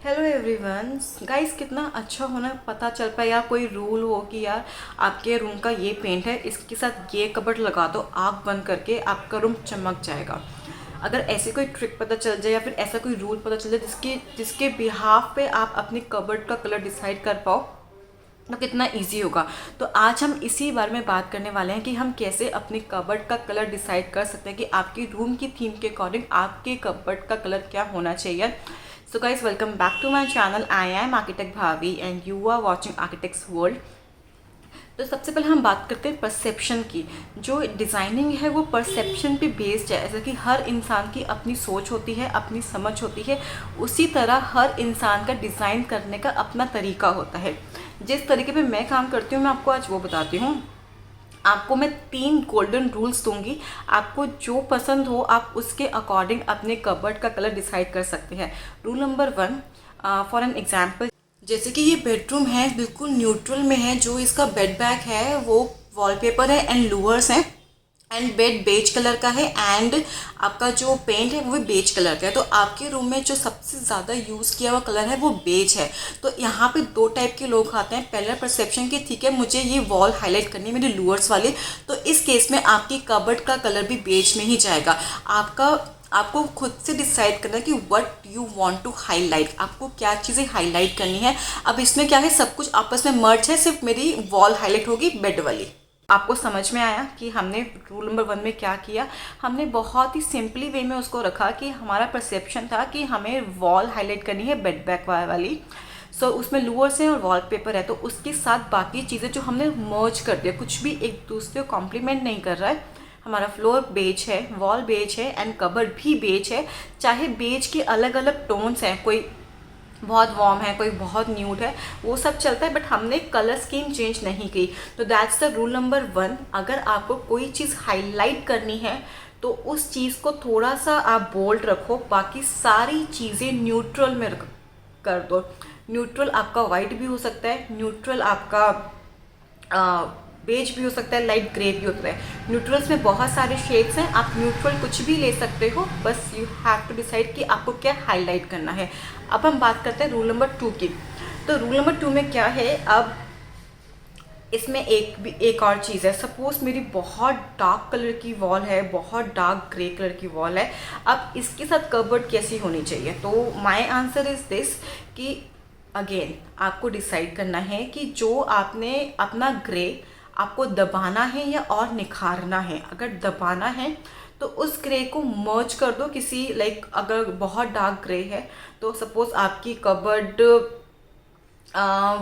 Hello everyone guys, कितना अच्छा होना पता चल पाया। यार कोई रूल हो कि यार आपके रूम का ये पेंट है, इसके साथ ये कबर्ड लगा दो, आँख बंद करके आपका रूम चमक जाएगा। अगर ऐसी कोई ट्रिक पता चल जाए या फिर ऐसा कोई रूल पता चल जाए जिसके जिसके बिहाफ पे आप अपने कबर्ड का कलर डिसाइड कर पाओ, तो कितना इजी होगा। तो आज हम इसी बारे में बात करने वाले हैं कि हम कैसे अपने कबर्ड का कलर डिसाइड कर सकते हैं कि आपकी रूम की थीम के अकॉर्डिंग आपके कबर्ड का कलर क्या होना चाहिए। So guys, welcome back to my channel. I am architect Bhavi and you are watching architects world. तो सबसे पहले हम बात करते हैं परसेप्शन की। जो डिज़ाइनिंग है वो परसेप्शन पे बेस्ड है। ऐसा कि हर इंसान की अपनी सोच होती है, अपनी समझ होती है, उसी तरह हर इंसान का डिज़ाइन करने का अपना तरीका होता है। जिस तरीके पे मैं काम करती हूँ मैं आपको आज वो बताती हूँ। आपको मैं 3 गोल्डन रूल्स दूंगी, आपको जो पसंद हो आप उसके अकॉर्डिंग अपने कबर्ड का कलर डिसाइड कर सकते हैं। Rule number 1, for an example, जैसे कि ये बेडरूम है, बिल्कुल न्यूट्रल में है। जो इसका बेड बैग है वो वॉलपेपर है एंड लूवर्स हैं, एंड बेड बेज कलर का है, एंड आपका जो पेंट है वो भी बेज कलर का है। तो आपके रूम में जो सबसे ज़्यादा यूज़ किया हुआ कलर है वो बेज है। तो यहाँ पे 2 टाइप के लोग आते हैं। पहला परसेप्शन के, ठीक है मुझे ये वॉल हाईलाइट करनी है मेरे लूअर्स वाले, तो इस केस में आपकी कबर्ड का कलर भी बेज में ही जाएगा। आपको खुद से डिसाइड करना है कि what you want to highlight, आपको क्या चीज़ें हाईलाइट करनी है। अब इसमें क्या है, सब कुछ आपस में मर्ज है, सिर्फ मेरी वॉल हाईलाइट होगी बेड वाली। आपको समझ में आया कि हमने रूल नंबर 1 में क्या किया। हमने बहुत ही सिंपली वे में उसको रखा कि हमारा परसेप्शन था कि हमें वॉल हाईलाइट करनी है बेड बैक वाली। सो उसमें लूअर्स है और वॉलपेपर है, तो उसके साथ बाकी चीज़ें जो हमने मर्ज कर दिया, कुछ भी एक दूसरे को कॉम्प्लीमेंट नहीं कर रहा है। हमारा फ्लोर बेज है, वॉल बेज है एंड कबर्ड भी बेज है। चाहे बेज के अलग अलग टोन्स हैं, कोई बहुत वार्म है, कोई बहुत न्यूड है, वो सब चलता है, बट हमने कलर स्कीम चेंज नहीं की। तो दैट्स द रूल नंबर 1। अगर आपको कोई चीज़ हाईलाइट करनी है तो उस चीज़ को थोड़ा सा आप बोल्ड रखो, बाकी सारी चीज़ें न्यूट्रल में कर दो। न्यूट्रल आपका वाइट भी हो सकता है, न्यूट्रल आपका बेज भी हो सकता है, लाइट ग्रे भी होता है। न्यूट्रल्स में बहुत सारे शेड्स हैं, आप न्यूट्रल कुछ भी ले सकते हो, बस यू हैव टू डिसाइड कि आपको क्या हाईलाइट करना है। अब हम बात करते हैं रूल नंबर 2 की। तो रूल नंबर 2 में क्या है, अब इसमें एक और चीज़ है। सपोज मेरी बहुत डार्क कलर की वॉल है, बहुत डार्क ग्रे कलर की वॉल है, अब इसके साथ कबर्ड कैसी होनी चाहिए। तो माय आंसर इज़ दिस कि अगेन आपको डिसाइड करना है कि जो आपने अपना ग्रे आपको दबाना है या और निखारना है। अगर दबाना है तो उस ग्रे को मर्ज कर दो किसी, लाइक अगर बहुत डार्क ग्रे है तो सपोज आपकी कबर्ड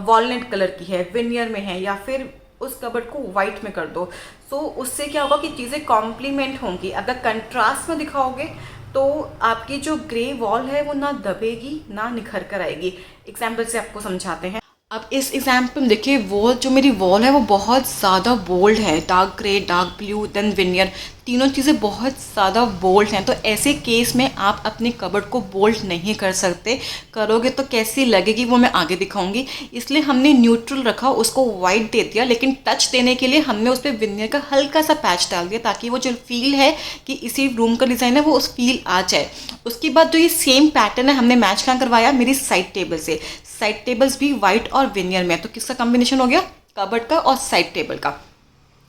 वॉलनट कलर की है, विनियर में है, या फिर उस कबर्ड को वाइट में कर दो। सो उससे क्या होगा कि चीज़ें कॉम्प्लीमेंट होंगी। अगर कंट्रास्ट में दिखाओगे तो आपकी जो ग्रे वॉल है वो ना दबेगी ना निखर कर आएगी। एग्जाम्पल से आपको समझाते हैं। अब इस एग्जाम्पल में देखिए, वॉल जो मेरी वॉल है वो बहुत ज़्यादा बोल्ड है, dark grey, dark blue, then veneer, तीनों चीज़ें बहुत ज़्यादा बोल्ड हैं। तो ऐसे केस में आप अपने कबर्ड को बोल्ड नहीं कर सकते, करोगे तो कैसी लगेगी वो मैं आगे दिखाऊंगी। इसलिए हमने न्यूट्रल रखा, उसको वाइट दे दिया, लेकिन टच देने के लिए हमने उस पर विनियर का हल्का सा पैच डाल दिया, ताकि वो जो फील है कि इसी रूम का डिज़ाइन है वो उस फील आ जाए। उसके बाद जो ये सेम पैटर्न है हमने मैच कहाँ करवाया, मेरी साइड टेबल से। साइड टेबल्स भी वाइट और विनियर में, तो किसका कॉम्बिनेशन हो गया, कबर्ड का और साइड टेबल का।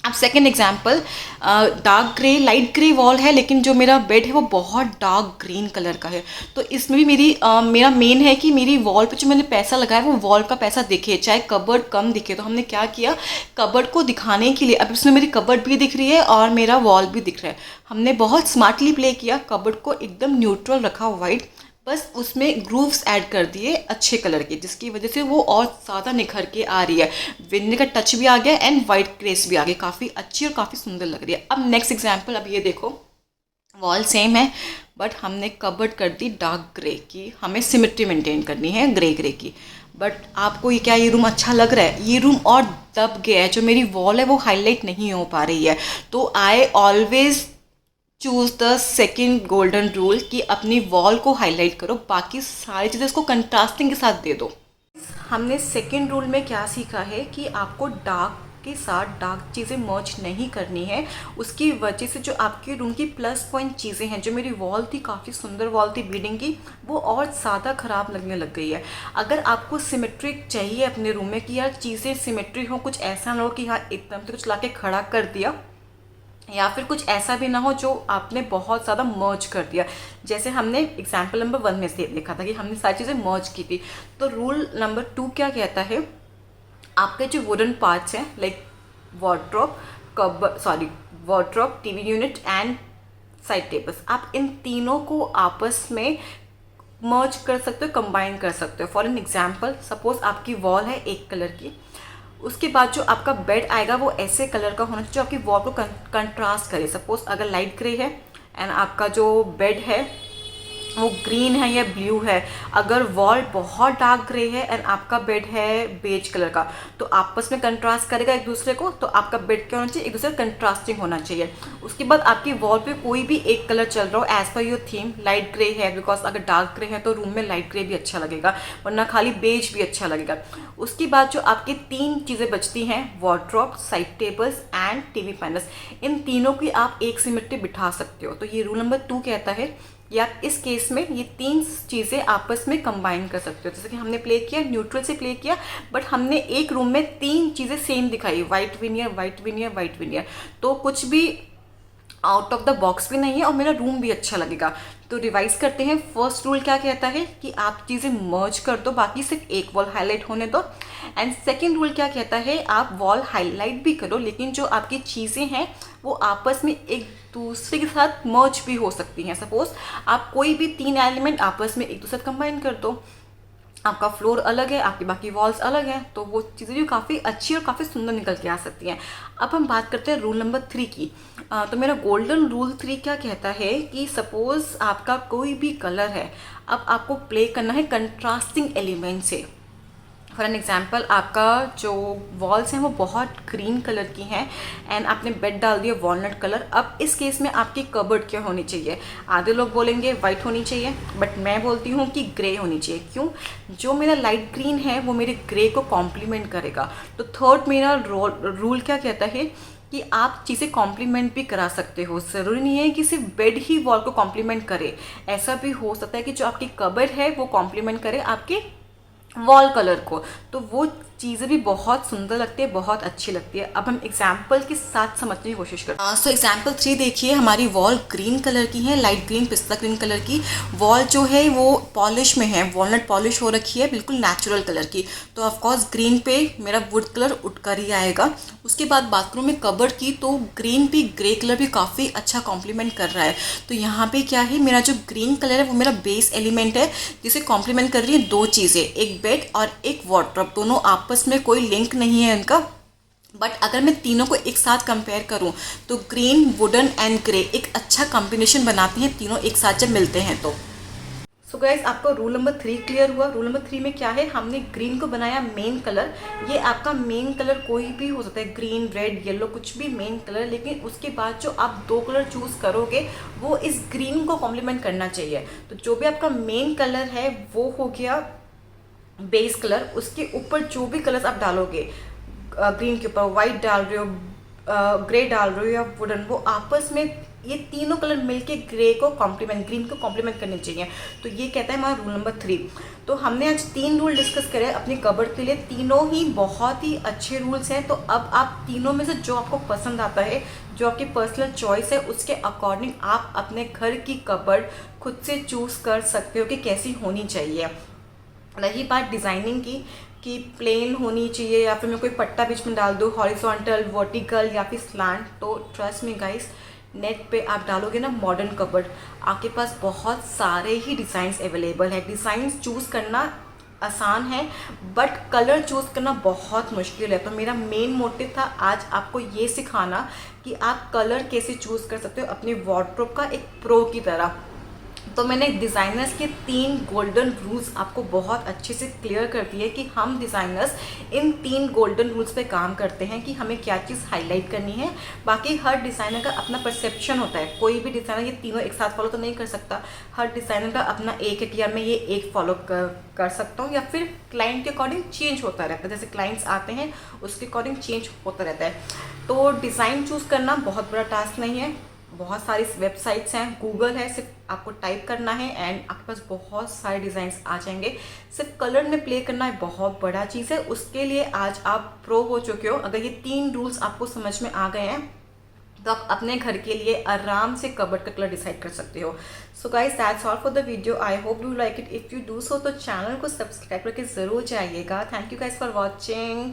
अब second example, dark grey, light grey wall है, लेकिन जो मेरा बेड है वो बहुत डार्क ग्रीन कलर का है। तो इसमें भी मेरा मेन है कि मेरी वॉल पे जो मैंने पैसा लगाया वो वॉल का पैसा दिखे, चाहे कबर्ड कम दिखे। तो हमने क्या किया, कबर्ड को दिखाने के लिए, अब इसमें मेरी कबर्ड भी दिख रही है और मेरा वॉल भी दिख रहा है, हमने बहुत स्मार्टली प्ले किया। कबर्ड को एकदम न्यूट्रल रखा, वाइट, बस उसमें ग्रूव्स ऐड कर दिए अच्छे कलर के, जिसकी वजह से वो और ज़्यादा निखर के आ रही है। विनियर का टच भी आ गया एंड वाइट ग्रेस भी आ गई, काफ़ी अच्छी और काफ़ी सुंदर लग रही है। अब नेक्स्ट एग्जांपल, अब ये देखो, वॉल सेम है बट हमने कबर्ड कर दी डार्क ग्रे की, हमें सिमेट्री मेंटेन करनी है ग्रे ग्रे की। बट आपको ये क्या, ये रूम अच्छा लग रहा है, ये रूम और दब गया है, जो मेरी वॉल है वो हाईलाइट नहीं हो पा रही है। तो I always choose the second golden rule कि अपनी वॉल को हाईलाइट करो, बाकी सारी चीज़ें इसको कंट्रास्टिंग के साथ दे दो। हमने सेकेंड रूल में क्या सीखा है कि आपको डार्क के साथ डार्क चीज़ें मर्ज नहीं करनी है। उसकी वजह से जो आपके रूम की प्लस पॉइंट चीज़ें हैं, जो मेरी वॉल थी काफ़ी सुंदर वॉल थी बीडिंग की, वो और ज़्यादा ख़राब लगने लग गई है। अगर आपको सिमेट्रिक चाहिए अपने रूम में कि यार चीज़ें सिमेट्री हो, कुछ ऐसा ना हो कि हाँ एकदम से कुछ ला के खड़ा कर दिया, या फिर कुछ ऐसा भी ना हो जो आपने बहुत ज़्यादा मर्ज कर दिया। जैसे हमने एग्जाम्पल नंबर 1 में से देखा था कि हमने सारी चीज़ें मर्ज की थी। तो रूल नंबर 2 क्या कहता है, आपके जो वुडन पार्ट्स हैं like wardrobe, TV unit and side tables, आप इन तीनों को आपस में मर्ज कर सकते हो, कंबाइन कर सकते हो। फॉर एन एग्जाम्पल, सपोज आपकी वॉल है एक कलर की, उसके बाद जो आपका बेड आएगा वो ऐसे कलर का होना चाहिए जो आपकी वॉल को कंट्रास्ट करे। सपोज अगर लाइट ग्रे है एंड आपका जो बेड है वो ग्रीन है या ब्लू है, अगर वॉल बहुत डार्क ग्रे है एंड आपका बेड है बेज कलर का, तो आपस में कंट्रास्ट करेगा एक दूसरे को। तो आपका बेड क्या होना चाहिए, एक दूसरे कंट्रास्टिंग होना चाहिए। उसके बाद आपकी वॉल पे कोई भी एक कलर चल रहा हो as per your theme, light grey है बिकॉज अगर डार्क ग्रे है तो रूम में लाइट ग्रे भी अच्छा लगेगा, वरना खाली बेज भी अच्छा लगेगा। उसके बाद जो आपकी 3 चीज़ें बचती हैं, wardrobe, side tables and TV panels, इन तीनों की आप एक सिमेट्री बिठा सकते हो। तो ये रूल नंबर 2 कहता है या इस केस में ये 3 चीज़ें आपस में कंबाइन कर सकते हो। जैसे कि हमने प्ले किया, न्यूट्रल से प्ले किया, बट हमने एक रूम में 3 चीज़ें सेम दिखाई, white veneer, white veneer, white veneer, तो कुछ भी आउट ऑफ द बॉक्स भी नहीं है और मेरा रूम भी अच्छा लगेगा। तो रिवाइज करते हैं। फर्स्ट रूल क्या कहता है कि आप चीज़ें मर्ज कर दो, बाकी सिर्फ एक वॉल हाईलाइट होने दो। एंड सेकेंड रूल क्या कहता है, आप वॉल हाईलाइट भी करो लेकिन जो आपकी चीज़ें हैं वो आपस में एक दूसरे के साथ मर्ज भी हो सकती हैं। सपोज आप कोई भी 3 एलिमेंट आपस में एक दूसरे से कंबाइन कर दो, आपका फ्लोर अलग है, आपकी बाकी वॉल्स अलग हैं, तो वो चीज़ें भी काफ़ी अच्छी और काफ़ी सुंदर निकल के आ सकती हैं। अब हम बात करते हैं रूल नंबर 3 की। तो मेरा गोल्डन रूल 3 क्या कहता है कि सपोज़ आपका कोई भी कलर है, अब आपको प्ले करना है कंट्रास्टिंग एलिमेंट से। फॉर एन एग्जाम्पल, आपका जो वॉल्स हैं वो बहुत ग्रीन कलर की हैं एंड आपने बेड डाल दिया वॉलनट कलर। अब इस केस में आपकी कबर्ड क्या होनी चाहिए, आधे लोग बोलेंगे वाइट होनी चाहिए, बट मैं बोलती हूँ कि ग्रे होनी चाहिए। क्यों, जो मेरा लाइट ग्रीन है वो मेरे ग्रे को कॉम्प्लीमेंट करेगा। तो थर्ड मेरा रूल क्या कहता है कि आप चीज़ें कॉम्प्लीमेंट भी करा सकते हो। ज़रूरी नहीं है कि सिर्फ बेड ही वॉल को कॉम्प्लीमेंट करे, ऐसा भी हो सकता है कि जो आपकी कबर्ड है वो कॉम्प्लीमेंट करे आपके वॉल कलर को, तो वो चीज़ें भी बहुत सुंदर लगती है, बहुत अच्छी लगती है। अब हम एग्जाम्पल के साथ समझने की कोशिश करते हैं। सो एग्जाम्पल 3 देखिए, हमारी वॉल ग्रीन कलर की है, लाइट ग्रीन पिस्ता ग्रीन कलर की। वॉल जो है वो पॉलिश में है, वॉलनट पॉलिश हो रखी है, बिल्कुल नेचुरल कलर की। तो ऑफकोर्स ग्रीन पे मेरा वुड कलर उठकर ही आएगा। उसके बाद बाथरूम में कबर्ड की, तो ग्रीन भी ग्रे कलर भी काफ़ी अच्छा कॉम्प्लीमेंट कर रहा है। तो यहाँ पे क्या है, मेरा जो ग्रीन कलर है वो मेरा बेस एलिमेंट है, जिसे कॉम्प्लीमेंट कर रही है 2 चीज़ें, एक बेड और एक वार्डरोब। दोनों आपस में कोई लिंक नहीं है इनका, बट अगर मैं तीनों को एक साथ कंपेयर करूं तो ग्रीन, वुडन एंड ग्रे एक अच्छा कॉम्बिनेशन बनाती हैं तीनों एक साथ जब मिलते हैं तो। सो गाइज, आपका रूल नंबर 3 क्लियर हुआ। रूल नंबर 3 में क्या है, हमने ग्रीन को बनाया मेन कलर। ये आपका मेन कलर कोई भी हो सकता है, ग्रीन, रेड, येलो, कुछ भी मेन कलर, लेकिन उसके बाद जो आप 2 कलर चूज़ करोगे वो इस ग्रीन को कॉम्प्लीमेंट करना चाहिए। तो जो भी आपका मेन कलर है वो हो गया बेस कलर, उसके ऊपर जो भी कलर्स आप डालोगे, ग्रीन के ऊपर वाइट डाल रहे हो, ग्रे डाल रहे हो या वुडन, वो आपस में ये तीनों कलर मिलके ग्रे को कॉम्प्लीमेंट, ग्रीन को कॉम्प्लीमेंट करने चाहिए। तो ये कहता है हमारा रूल नंबर 3। तो हमने आज 3 रूल डिस्कस करे अपनी कबर्ड के लिए, तीनों ही बहुत ही अच्छे रूल्स हैं। तो अब आप तीनों में से जो आपको पसंद आता है, जो आपकी पर्सनल चॉइस है, उसके अकॉर्डिंग आप अपने घर की कबर्ड खुद से चूज़ कर सकते हो कि कैसी होनी चाहिए। रही बात डिज़ाइनिंग की कि प्लेन होनी चाहिए या फिर मैं कोई पट्टा बीच में डाल दूँ, हॉरिजॉन्टल, वर्टिकल या फिर स्लैंट, तो ट्रस्ट मी गाइस, नेट पे आप डालोगे ना मॉडर्न कबर्ड, आपके पास बहुत सारे ही डिज़ाइंस अवेलेबल है। डिज़ाइंस चूज़ करना आसान है बट कलर चूज़ करना बहुत मुश्किल है। तो मेरा मेन मोटिव था आज आपको ये सिखाना कि आप कलर कैसे चूज़ कर सकते हो अपनी वार्डरोब का एक प्रो की तरह। तो मैंने डिज़ाइनर्स के 3 गोल्डन रूल्स आपको बहुत अच्छे से क्लियर कर दिए कि हम डिज़ाइनर्स इन 3 गोल्डन रूल्स पे काम करते हैं कि हमें क्या चीज़ हाईलाइट करनी है। बाकी हर डिज़ाइनर का अपना परसेप्शन होता है, कोई भी डिज़ाइनर ये तीनों एक साथ फॉलो तो नहीं कर सकता। हर डिज़ाइनर का अपना एक है कि यार मैं ये एक फॉलो कर सकता हूँ, या फिर क्लाइंट के अकॉर्डिंग चेंज होता रहता है। जैसे क्लाइंट्स आते हैं उसके अकॉर्डिंग चेंज होता रहता है। तो डिज़ाइन चूज़ करना बहुत बड़ा टास्क नहीं है। बहुत सारी वेबसाइट्स हैं, गूगल है, सिर्फ आपको टाइप करना है एंड आपके पास बहुत सारे डिज़ाइंस आ जाएंगे। सिर्फ कलर में प्ले करना एक बहुत बड़ा चीज़ है, उसके लिए आज आप प्रो हो चुके हो। अगर ये 3 रूल्स आपको समझ में आ गए हैं तो आप अपने घर के लिए आराम से कबर्ड का कलर डिसाइड कर सकते हो। So guys that's all for the video. I hope you like it. If you do so तो चैनल को सब्सक्राइब करके ज़रूर जाइएगा। Thank you guys for watching.